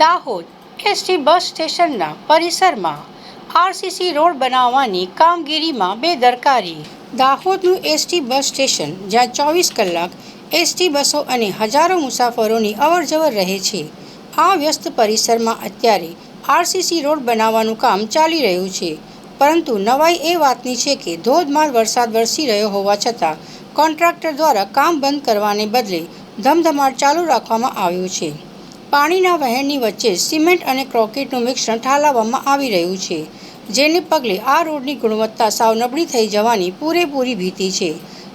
Dahod ST bus સ્ટેશનના પરિસરમાં RCC road બનાવવાની કામગીરીમાં બેદરકારી. દાહોદનું એસટી બસ સ્ટેશન, જ્યાં 24 કલાક એસટી બસો અને હજારો મુસાફરોની અવરજવર રહે છે, આ વ્યસ્ત પરિસરમાં અત્યારે આરસીસી રોડ બનાવવાનું કામ ચાલી રહ્યું છે. પરંતુ નવાઈ એ વાતની છે કે ધોધમાર વરસાદ વરસી રહ્યો હોવા છતાં કોન્ટ્રાક્ટર દ્વારા કામ બંધ કરવાને બદલે ધમધમાટ ચાલુ રાખવામાં આવ્યું છે. પાણીના વહેણની વચ્ચે સિમેન્ટ અને કોન્ક્રીટનું મિશ્રણ ઠાલવવામાં આવી રહ્યું છે, જેને પગલે આ રોડની ગુણવત્તા સાવ નબળી થઈ જવાની પૂરેપૂરી ભીતિ છે.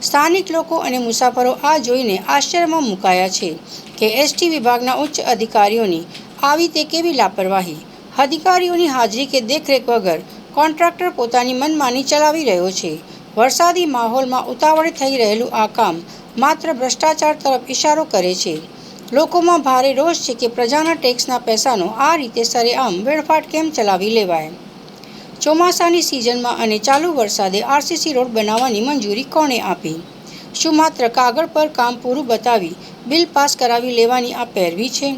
સ્થાનિક લોકો અને મુસાફરો આ જોઈને આશ્ચર્યમાં મુકાયા છે કે એસટી વિભાગના ઉચ્ચ અધિકારીઓની આવી તે કેવી લાપરવાહી. અધિકારીઓની હાજરી કે દેખરેખ વગર કોન્ટ્રાક્ટર પોતાની મનમાની ચલાવી રહ્યો છે. વરસાદી માહોલમાં ઉતાવળે થઈ રહેલું આ કામ માત્ર ભ્રષ્ટાચાર તરફ ઇશારો કરે છે. લોકોમાં ભારે રોષ છે કે પ્રજાના ટેક્સના પૈસાનો આ રીતે સરેઆમ વેડફાટ કેમ ચલાવી લેવાય. ચોમાસાની સિઝનમાં અને ચાલુ વરસાદે આરસીસી રોડ બનાવવાની મંજૂરી કોણે આપી? શું માત્ર કાગળ પર કામ પૂરું બતાવી બિલ પાસ કરાવી લેવાની આ પેરવી છે?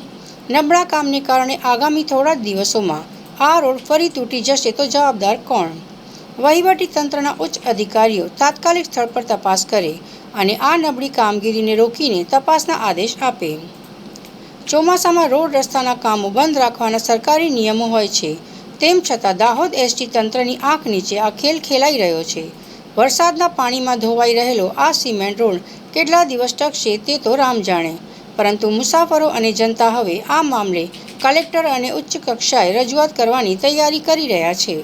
નબળા કામને કારણે આગામી થોડા જ દિવસોમાં આ રોડ ફરી તૂટી જશે તો જવાબદાર કોણ? વહીવટી તંત્રના ઉચ્ચ અધિકારીઓ તાત્કાલિક સ્થળ પર તપાસ કરે અને આ નબળી કામગીરીને રોકીને તપાસના આદેશ આપે. ચોમાસામાં રોડ રસ્તાના કામો બંધ રાખવાના સરકારી નિયમો હોય છે, તેમ છતાં દાહોદ એસટી તંત્રની આંખ નીચે આ ખેલ ખેલાઈ રહ્યો છે. વરસાદના પાણીમાં ધોવાઈ રહેલો આ સિમેન્ટ રોડ કેટલા દિવસ ટકશે તે તો રામ જાણે, પરંતુ મુસાફરો અને જનતા હવે આ મામલે કલેક્ટર અને ઉચ્ચ કક્ષાએ રજૂઆત કરવાની તૈયારી કરી રહ્યા છે.